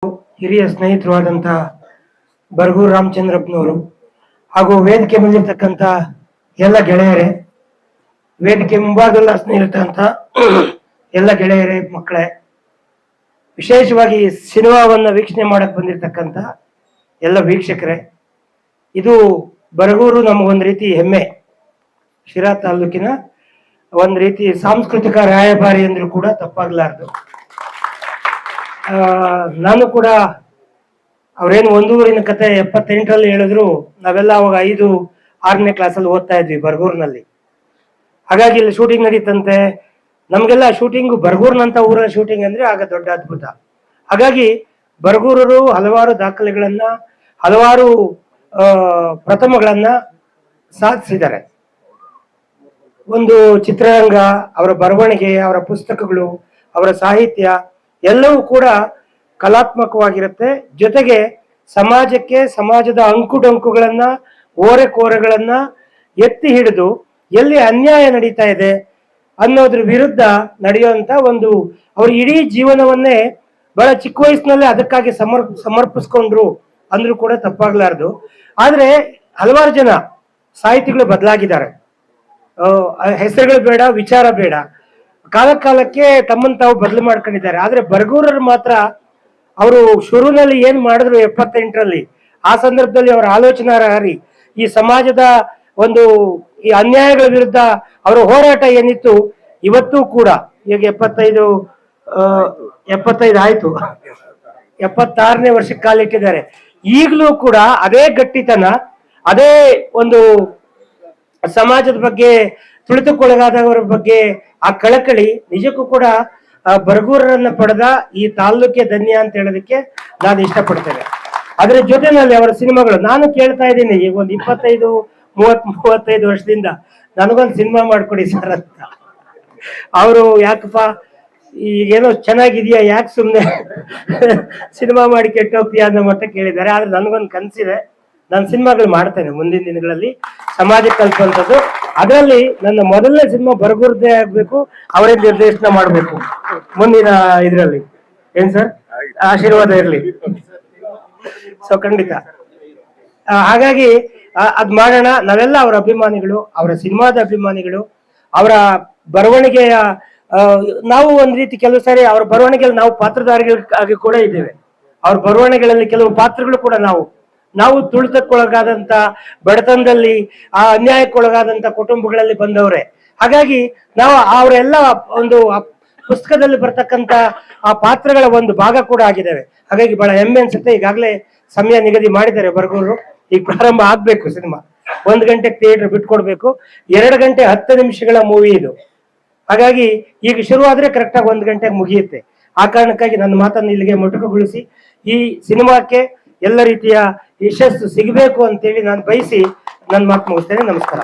ಹಿರಿಯ ಸ್ನೇಹಿತರಾದಂಥ ಬರಗೂರು ರಾಮಚಂದ್ರಪ್ಪನವರು ಹಾಗೂ ವೇದಿಕೆ ಬಂದಿರತಕ್ಕಂಥ ಎಲ್ಲ ಗೆಳೆಯರೇ, ವೇದಿಕೆ ಮುಂಭಾಗದಲ್ಲಿ ಸ್ನೇಹಿತಂತ ಎಲ್ಲ ಗೆಳೆಯರೇ, ಮಕ್ಕಳೇ, ವಿಶೇಷವಾಗಿ ಸಿನಿಮಾವನ್ನು ವೀಕ್ಷಣೆ ಮಾಡಕ್ ಬಂದಿರತಕ್ಕಂಥ ಎಲ್ಲ ವೀಕ್ಷಕರೇ, ಇದು ಬರಗೂರು ನಮಗೊಂದು ರೀತಿ ಹೆಮ್ಮೆ. ಶಿರಾ ತಾಲೂಕಿನ ಒಂದು ರೀತಿ ಸಾಂಸ್ಕೃತಿಕ ರಾಯಭಾರಿ ಅಂದ್ರೂ ಕೂಡ ತಪ್ಪಾಗಲಾರದು. ನಾನು ಕೂಡ ಅವ್ರೇನು ಒಂದು ಊರಿನ ಕತೆ 78ರಲ್ಲಿ ಹೇಳಿದ್ರು, ನಾವೆಲ್ಲ ಅವಾಗ 5-6ನೇ ಕ್ಲಾಸಲ್ಲಿ ಓದ್ತಾ ಇದ್ವಿ ಬರಗೂರಿನಲ್ಲಿ. ಹಾಗಾಗಿ ಇಲ್ಲಿ ಶೂಟಿಂಗ್ ನಡೀತಂತೆ. ನಮ್ಗೆಲ್ಲ ಶೂಟಿಂಗ್ ಬರಗೂರಿನಂತ ಊರಿನ ಶೂಟಿಂಗ್ ಅಂದ್ರೆ ಆಗ ದೊಡ್ಡ ಅದ್ಭುತ. ಹಾಗಾಗಿ ಬರಗೂರರು ಹಲವಾರು ದಾಖಲೆಗಳನ್ನ, ಹಲವಾರು ಪ್ರಥಮಗಳನ್ನ ಸಾಧಿಸಿದ್ದಾರೆ. ಒಂದು ಚಿತ್ರರಂಗ, ಅವರ ಬರವಣಿಗೆ, ಅವರ ಪುಸ್ತಕಗಳು, ಅವರ ಸಾಹಿತ್ಯ ಎಲ್ಲವೂ ಕೂಡ ಕಲಾತ್ಮಕವಾಗಿರುತ್ತೆ. ಜೊತೆಗೆ ಸಮಾಜಕ್ಕೆ, ಸಮಾಜದ ಅಂಕುಡೊಂಕುಗಳನ್ನ, ಓರೆಕೋರೆಗಳನ್ನ ಎತ್ತಿ ಹಿಡಿದು ಎಲ್ಲಿ ಅನ್ಯಾಯ ನಡೀತಾ ಇದೆ ಅನ್ನೋದ್ರ ವಿರುದ್ಧ ನಡೆಯುವಂತ ಒಂದು, ಅವ್ರ ಇಡೀ ಜೀವನವನ್ನೇ ಬಹಳ ಚಿಕ್ಕ ವಯಸ್ಸಿನಲ್ಲೇ ಅದಕ್ಕಾಗಿ ಸಮರ್ಪಿಸ್ಕೊಂಡ್ರು ಅಂದ್ರೂ ಕೂಡ ತಪ್ಪಾಗ್ಲಾರ್ದು. ಆದ್ರೆ ಹಲವಾರು ಜನ ಸಾಹಿತಿಗಳು ಬದಲಾಗಿದ್ದಾರೆ. ಹೆಸರುಗಳು ಬೇಡ, ವಿಚಾರ ಬೇಡ, ಕಾಲಕ್ಕೆ ತಮ್ಮನ್ನು ತಾವು ಬದಲು ಮಾಡ್ಕೊಂಡಿದ್ದಾರೆ. ಆದ್ರೆ ಬರಗೂರರು ಮಾತ್ರ ಅವರು ಶುರುವಿನಲ್ಲಿ ಏನ್ ಮಾಡಿದ್ರು 78ರಲ್ಲಿ, ಆ ಸಂದರ್ಭದಲ್ಲಿ ಅವರ ಆಲೋಚನಾರಹರಿ, ಈ ಸಮಾಜದ ಒಂದು ಈ ಅನ್ಯಾಯಗಳ ವಿರುದ್ಧ ಅವರ ಹೋರಾಟ ಏನಿತ್ತು, ಇವತ್ತೂ ಕೂಡ ಈಗ 75 ಆಯ್ತು, 76ನೇ ವರ್ಷಕ್ಕೆ ಕಾಲಿಟ್ಟಿದ್ದಾರೆ. ಈಗಲೂ ಕೂಡ ಅದೇ ಗಟ್ಟಿತನ, ಅದೇ ಒಂದು ಸಮಾಜದ ಬಗ್ಗೆ, ತುಳಿತಕ್ಕೊಳಗಾದವರ ಬಗ್ಗೆ ಆ ಕಳಕಳಿ ನಿಜಕ್ಕೂ ಕೂಡ ಬರಗೂರರನ್ನ ಪಡೆದ ಈ ತಾಲೂಕೆ ಧನ್ಯ ಅಂತ ಹೇಳೋದಕ್ಕೆ ನಾನು ಇಷ್ಟಪಡ್ತೇನೆ. ಅದರ ಜೊತೆನಲ್ಲಿ ಅವರ ಸಿನಿಮಾಗಳು ನಾನು ಕೇಳ್ತಾ ಇದ್ದೀನಿ, ಈಗ ಒಂದು 25-35 ವರ್ಷದಿಂದ ನನಗೊಂದು ಸಿನಿಮಾ ಮಾಡ್ಕೊಡಿ ಸರ್ ಅಂತ. ಅವರು ಯಾಕಪ್ಪ ಈಗೇನೋ ಚೆನ್ನಾಗಿದೆಯಾ, ಯಾಕೆ ಸುಮ್ಮನೆ ಸಿನಿಮಾ ಮಾಡಿ ಕೆಟ್ಟೋಗ್ತೀಯಾ ಅನ್ನೋ ಮಟ್ಟ ಕೇಳಿದ್ದಾರೆ. ಆದ್ರೆ ನನಗೊಂದು ಕನಸಿದೆ, ನಾನು ಸಿನಿಮಾಗಳು ಮಾಡ್ತೇನೆ ಮುಂದಿನ ದಿನಗಳಲ್ಲಿ, ಸಮಾಜಕ್ಕೆ ಕಲ್ಪಂಥದ್ದು. ಅದರಲ್ಲಿ ನನ್ನ ಮೊದಲನೇ ಸಿನಿಮಾ ಬರಗೂರದೇ ಆಗ್ಬೇಕು, ಅವರೇ ನಿರ್ದೇಶನ ಮಾಡ್ಬೇಕು ಮುಂದಿನ ಇದರಲ್ಲಿ. ಏನ್ ಸರ್, ಆಶೀರ್ವಾದ ಇರ್ಲಿ. ಸೊ ಖಂಡಿತ ಹಾಗಾಗಿ ಅದ್ ಮಾಡೋಣ. ನಾವೆಲ್ಲ ಅವರ ಅಭಿಮಾನಿಗಳು, ಅವರ ಸಿನಿಮಾದ ಅಭಿಮಾನಿಗಳು, ಅವರ ಬರವಣಿಗೆಯ ನಾವು ಒಂದ್ ರೀತಿ ಕೆಲವು ಸಾರಿ ಅವರ ಬರವಣಿಗೆಯಲ್ಲಿ ನಾವು ಪಾತ್ರಧಾರಿಗಳಾಗಿ ಕೂಡ ಇದ್ದೇವೆ. ಅವ್ರ ಬರವಣಿಗೆಗಳಲ್ಲಿ ಕೆಲವು ಪಾತ್ರಗಳು ಕೂಡ ನಾವು ತುಳಿತಕ್ಕೊಳಗಾದಂತ, ಬಡತನದಲ್ಲಿ ಆ ಅನ್ಯಾಯಕ್ಕೊಳಗಾದಂತ ಕುಟುಂಬಗಳಲ್ಲಿ ಬಂದವರೇ. ಹಾಗಾಗಿ ನಾವು ಅವರೆಲ್ಲ ಒಂದು ಪುಸ್ತಕದಲ್ಲಿ ಬರ್ತಕ್ಕಂತ ಆ ಪಾತ್ರಗಳ ಒಂದು ಭಾಗ ಕೂಡ ಆಗಿದ್ದೇವೆ. ಹಾಗಾಗಿ ಬಹಳ ಹೆಮ್ಮೆ ಅನ್ಸುತ್ತೆ. ಈಗಾಗಲೇ ಸಮಯ ನಿಗದಿ ಮಾಡಿದ್ದಾರೆ ಬರಗೂರು, ಈಗ ಪ್ರಾರಂಭ ಆಗ್ಬೇಕು ಸಿನಿಮಾ. 1 ಗಂಟೆಗೆ ಥಿಯೇಟರ್ ಬಿಟ್ಕೊಡ್ಬೇಕು. 2 ಗಂಟೆ 10 ನಿಮಿಷಗಳ ಮೂವಿ ಇದು. ಹಾಗಾಗಿ ಈಗ ಶುರುವಾದ್ರೆ ಕರೆಕ್ಟಾಗಿ 1 ಗಂಟೆಗೆ ಮುಗಿಯುತ್ತೆ. ಆ ಕಾರಣಕ್ಕಾಗಿ ನನ್ನ ಮಾತನ್ನು ಇಲ್ಲಿಗೆ ಮೊಟಕುಗೊಳಿಸಿ ಈ ಸಿನಿಮಾಕ್ಕೆ ಎಲ್ಲ ರೀತಿಯ ಯಶಸ್ಸು ಸಿಗಬೇಕು ಅಂತೇಳಿ ನಾನು ಬಯಸಿ ನನ್ನ ಮಾತು ಮುಗಿಸ್ತೇನೆ. ನಮಸ್ಕಾರ.